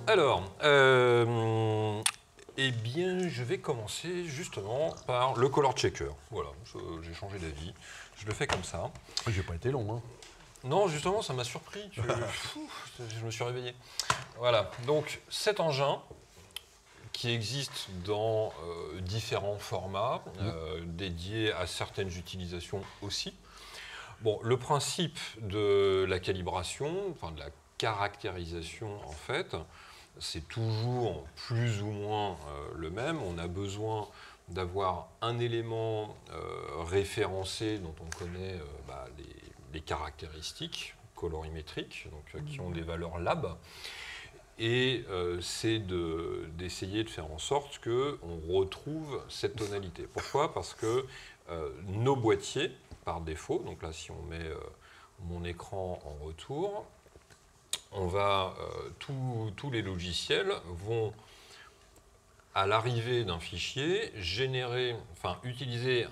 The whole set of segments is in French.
Alors, eh bien, je vais commencer justement par le color checker. Voilà, j'ai changé d'avis. Je le fais comme ça. J'ai pas été long, hein. Non, justement, ça m'a surpris. Je me suis réveillé. Voilà, donc cet engin qui existe dans différents formats, dédiés à certaines utilisations aussi. Bon, le principe de la calibration, enfin de la caractérisation en fait, c'est toujours plus ou moins le même. On a besoin d'avoir un élément référencé dont on connaît les caractéristiques colorimétriques, donc, qui ont des valeurs lab. Et c'est d'essayer de faire en sorte qu'on retrouve cette tonalité. Pourquoi? Parce que nos boîtiers, par défaut, donc là si on met mon écran en retour, on va, tous les logiciels vont, à l'arrivée d'un fichier, utiliser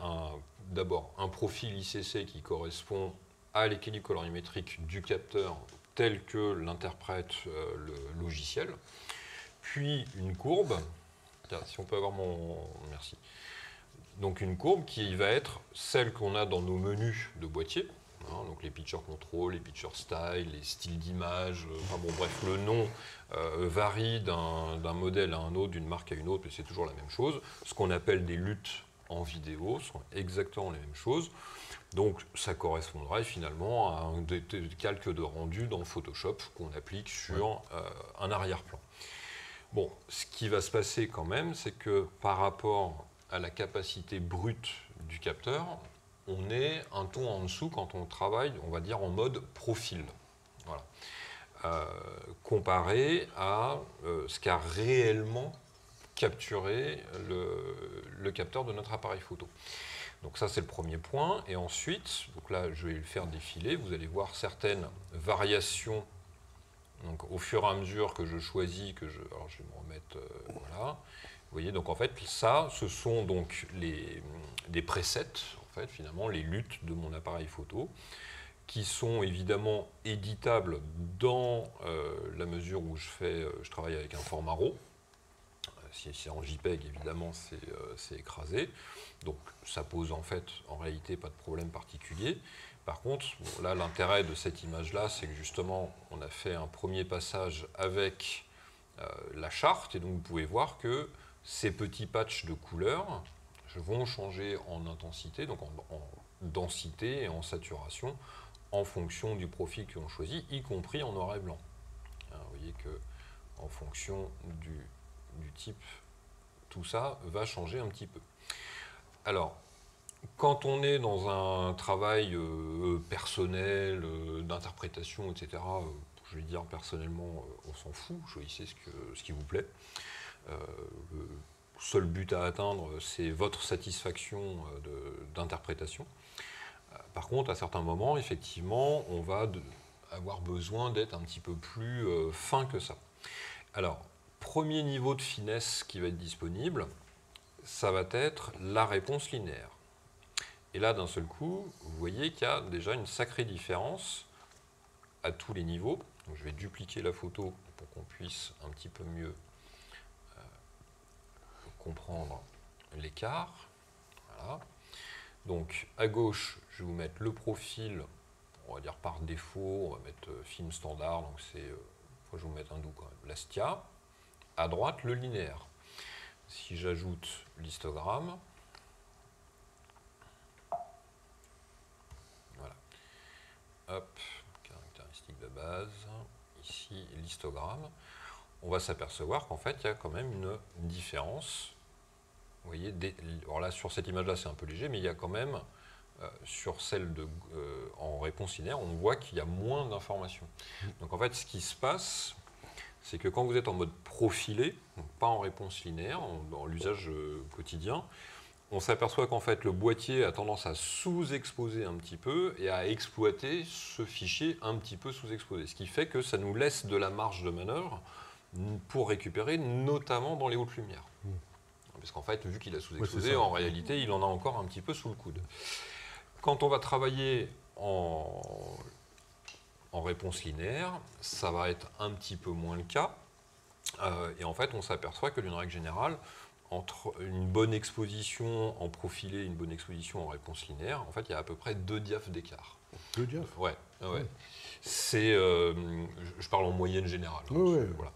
d'abord un profil ICC qui correspond à l'équilibre colorimétrique du capteur tel que l'interprète le logiciel, puis une courbe, si on peut avoir merci. Donc une courbe qui va être celle qu'on a dans nos menus de boîtier, donc les picture control, les picture style, les styles d'image, enfin bon bref, le nom varie d'un modèle à un autre, d'une marque à une autre, mais c'est toujours la même chose. Ce qu'on appelle des luttes en vidéo sont exactement les mêmes choses. Donc ça correspondrait finalement à un calque de rendu dans Photoshop qu'on applique sur un arrière-plan. Bon, ce qui va se passer quand même, c'est que par rapport à la capacité brute du capteur, on est un ton en dessous quand on travaille, on va dire, en mode profil. Voilà. Comparé à ce qu'a réellement capturé le capteur de notre appareil photo. Donc ça, c'est le premier point. Et ensuite, donc là, je vais le faire défiler. Vous allez voir certaines variations. Donc au fur et à mesure que je choisis, alors je vais me remettre, voilà. Vous voyez, donc en fait, ça, ce sont donc des presets, en fait, finalement, les luttes de mon appareil photo, qui sont évidemment éditables dans la mesure où je travaille avec un format RAW. Si c'est en JPEG, évidemment, c'est écrasé. Donc ça pose en fait, en réalité, pas de problème particulier. Par contre, bon, là, l'intérêt de cette image-là, c'est que justement, on a fait un premier passage avec la charte, et donc vous pouvez voir que ces petits patchs de couleurs vont changer en intensité, donc en densité et en saturation, en fonction du profil que l'on choisit, y compris en noir et blanc. Vous voyez que en fonction du type, tout ça va changer un petit peu. Alors, quand on est dans un travail personnel, d'interprétation, etc., je vais dire personnellement, on s'en fout, choisissez ce qui vous plaît. Le seul but à atteindre, c'est votre satisfaction d'interprétation. Par contre, à certains moments, effectivement, on va avoir besoin d'être un petit peu plus fin que ça. Alors, premier niveau de finesse qui va être disponible, ça va être la réponse linéaire. Et là, d'un seul coup, vous voyez qu'il y a déjà une sacrée différence à tous les niveaux. Donc, je vais dupliquer la photo pour qu'on puisse un petit peu mieux comprendre l'écart. Voilà. Donc, à gauche, je vais vous mettre le profil, on va dire par défaut, on va mettre film standard, donc c'est, faut que je vous mette un doux quand même, l'Astia. À droite, le linéaire. Si j'ajoute l'histogramme, voilà. Hop, caractéristique de base, ici l'histogramme, on va s'apercevoir qu'en fait il y a quand même une différence. Vous voyez, alors là sur cette image-là c'est un peu léger, mais il y a quand même, sur celle en réponse linéaire, on voit qu'il y a moins d'informations. Donc en fait ce qui se passe, c'est que quand vous êtes en mode profilé, donc pas en réponse linéaire, dans l'usage quotidien, on s'aperçoit qu'en fait le boîtier a tendance à sous-exposer un petit peu et à exploiter ce fichier un petit peu sous-exposé. Ce qui fait que ça nous laisse de la marge de manœuvre pour récupérer, notamment dans les hautes lumières. Parce qu'en fait, vu qu'il a sous-exposé, en réalité, il en a encore un petit peu sous le coude. Quand on va travailler en réponse linéaire, ça va être un petit peu moins le cas. Et en fait, on s'aperçoit que d'une règle générale, entre une bonne exposition en profilé et une bonne exposition en réponse linéaire, en fait, il y a à peu près 2 diaphes d'écart. 2 diaphes. Ouais. Ouais. C'est, je parle en moyenne générale. Hein, Ouais. voilà.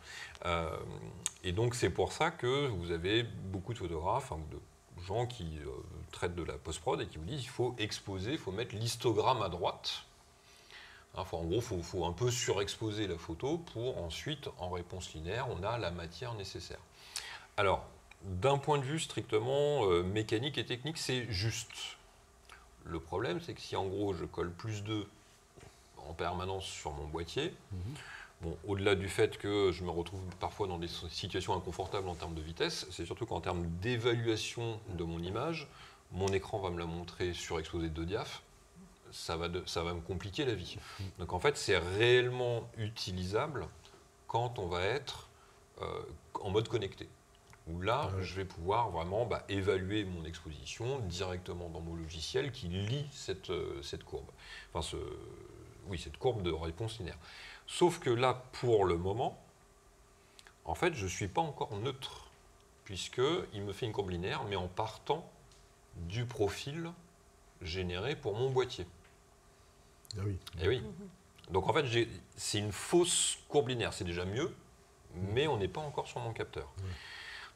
Et donc, c'est pour ça que vous avez beaucoup de photographes, hein, de gens qui traitent de la post-prod et qui vous disent il faut exposer, il faut mettre l'histogramme à droite. Hein, en gros, il faut un peu surexposer la photo pour ensuite, en réponse linéaire, on a la matière nécessaire. Alors, d'un point de vue strictement mécanique et technique, c'est juste. Le problème, c'est que si en gros je colle plus 2 en permanence sur mon boîtier, bon, au-delà du fait que je me retrouve parfois dans des situations inconfortables en termes de vitesse, c'est surtout qu'en termes d'évaluation de mon image, mon écran va me la montrer surexposée de 2 diaphes, ça va me compliquer la vie. Donc en fait, c'est réellement utilisable quand on va être en mode connecté. Où là, je vais pouvoir vraiment évaluer mon exposition directement dans mon logiciel qui lit cette courbe. Enfin, cette courbe de réponse linéaire. Sauf que là, pour le moment, en fait, je ne suis pas encore neutre, puisqu'il me fait une courbe linéaire, mais en partant du profil généré pour mon boîtier. Ah oui. Et oui. Donc en fait, c'est une fausse courbe linéaire. C'est déjà mieux, mais on n'est pas encore sur mon capteur.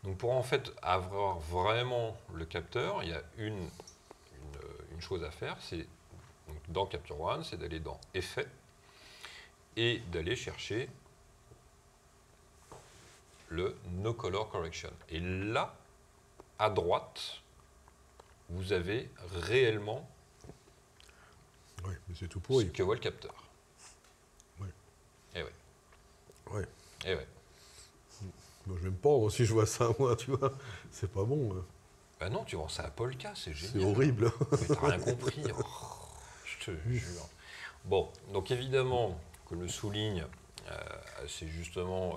Donc pour en fait avoir vraiment le capteur, il y a une chose à faire, c'est dans Capture One, c'est d'aller dans Effets et d'aller chercher le No Color Correction. Et là, à droite, vous avez réellement Oui, mais c'est tout pourri. ce que voit le capteur. Oui. Et oui. Ouais. Et oui. Moi, je vais me pendre si je vois ça, moi, tu vois. C'est pas bon. Hein. Ben non, tu vois ça à Polka, c'est génial. C'est horrible. Mais t'as rien compris. Oh, je te jure. Bon, donc évidemment, que le souligne assez justement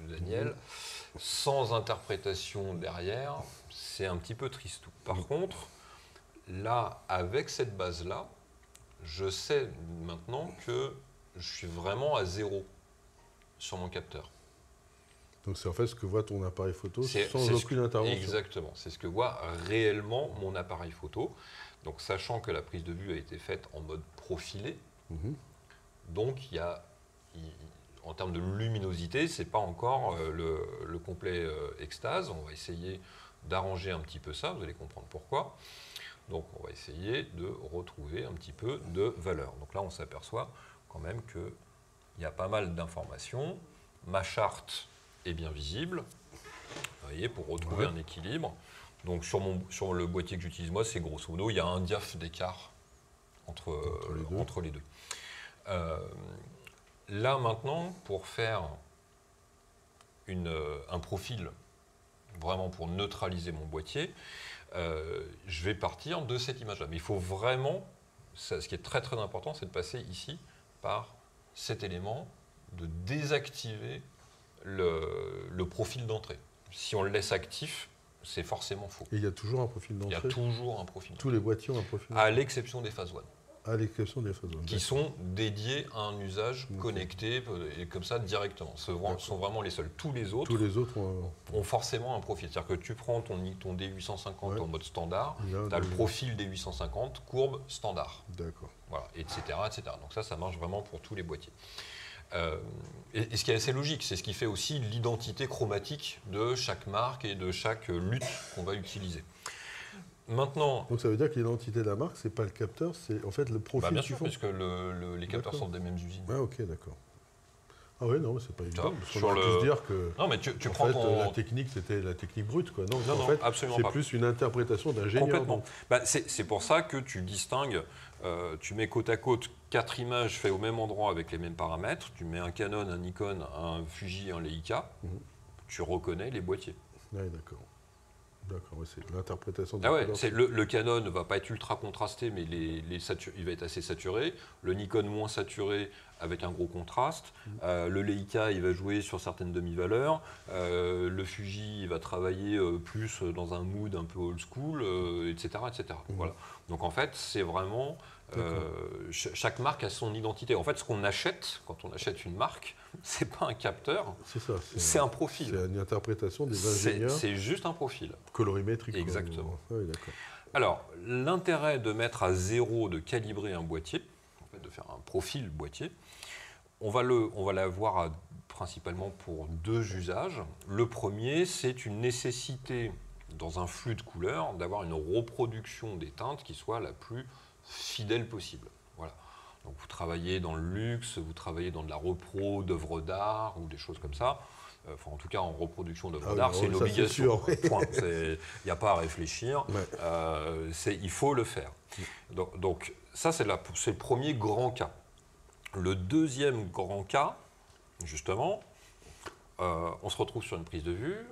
Daniel, sans interprétation derrière, c'est un petit peu tristou. Par contre, là, avec cette base-là, je sais maintenant que je suis vraiment à 0 sur mon capteur. Donc c'est en fait ce que voit ton appareil photo C'est sans aucune intervention. Exactement, c'est ce que voit réellement mon appareil photo. Donc sachant que la prise de vue a été faite en mode profilé, donc en termes de luminosité, c'est pas encore le complet extase. On va essayer d'arranger un petit peu ça, vous allez comprendre pourquoi. Donc on va essayer de retrouver un petit peu de valeur. Donc là on s'aperçoit quand même qu'il y a pas mal d'informations. Ma charte est bien visible, vous voyez, pour retrouver un équilibre. Donc sur le boîtier que j'utilise moi, c'est grosso modo, il y a un diaph d'écart entre les deux. Là maintenant, pour faire un profil, vraiment pour neutraliser mon boîtier, je vais partir de cette image-là. Mais il faut vraiment, ce qui est très très important, c'est de passer ici par cet élément, de désactiver le profil d'entrée. Si on le laisse actif, c'est forcément faux. Et il y a toujours un profil d'entrée. Il y a toujours un profil d'entrée. Tous les boîtiers ont un profil d'entrée. À l'exception des Phase One. À l'exception des Phase One. Qui sont dédiés à un usage connecté et comme ça directement. Ce sont vraiment les seuls. Tous les autres ont forcément un profil. C'est-à-dire que tu prends ton D850 en mode standard, tu as le profil D850, courbe standard. D'accord. Voilà, etc., etc. Donc ça marche vraiment pour tous les boîtiers. Et ce qui est assez logique, c'est ce qui fait aussi l'identité chromatique de chaque marque et de chaque lutte qu'on va utiliser. Maintenant, donc ça veut dire que l'identité de la marque, c'est pas le capteur, c'est en fait le profil. Bien sûr, puisque les capteurs sont des mêmes usines. Ah ok, d'accord. Ah oui, non, c'est pas évident. On peut se dire que non, mais tu prends la technique, c'était la technique brute, quoi. Non, en fait, absolument c'est plus une interprétation d'ingénieur. Complètement. C'est pour ça que tu distingues, tu mets côte à côte 4 images faites au même endroit avec les mêmes paramètres. Tu mets un Canon, un Nikon, un Fuji, un Leica. Tu reconnais les boîtiers. Oui, d'accord. D'accord, c'est l'interprétation de le Canon ne va pas être ultra contrasté, mais il va être assez saturé. Le Nikon moins saturé avec un gros contraste. Le Leica, il va jouer sur certaines demi-valeurs. Le Fuji, il va travailler plus dans un mood un peu old school, etc. etc. Voilà. Donc en fait, c'est vraiment Chaque marque a son identité. En fait, ce qu'on achète, quand on achète une marque, c'est pas un capteur, c'est un profil. C'est une interprétation des ingénieurs. C'est juste un profil. Colorimétrique. Exactement. Oui, d'accord. Alors, l'intérêt de mettre à 0, de calibrer un boîtier, en fait, de faire un profil boîtier, on va l'avoir principalement pour 2 usages. Le premier, c'est une nécessité dans un flux de couleurs d'avoir une reproduction des teintes qui soit la plus fidèle possible. Voilà. Donc vous travaillez dans le luxe, vous travaillez dans de la repro d'œuvres d'art ou des choses comme ça. Enfin, en tout cas, en reproduction d'œuvres d'art, c'est une obligation. Il n'y a pas à réfléchir. Ouais. Il faut le faire. Donc ça, c'est le premier grand cas. Le deuxième grand cas, justement, on se retrouve sur une prise de vue.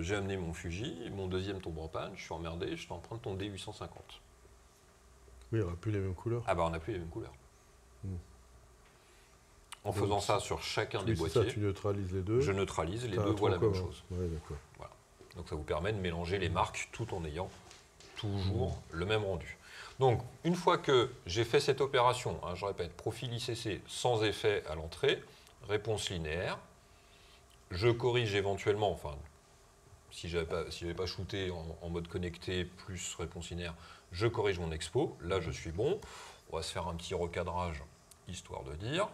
J'ai amené mon Fuji, mon deuxième tombe en panne, je suis emmerdé, je t'emprunte ton D850. Oui, on n'a plus les mêmes couleurs. Ah bah on n'a plus les mêmes couleurs. En faisant ça sur chacun des boîtiers, ça, tu neutralises les deux. Je neutralise, les deux voient la même chose. Ouais, d'accord. Voilà. Donc ça vous permet de mélanger les marques tout en ayant toujours le même rendu. Donc une fois que j'ai fait cette opération, je répète, profil ICC sans effet à l'entrée, réponse linéaire, je corrige éventuellement, enfin si je n'avais pas shooté en mode connecté plus réponse linéaire, je corrige mon expo, là je suis bon. On va se faire un petit recadrage, histoire de dire.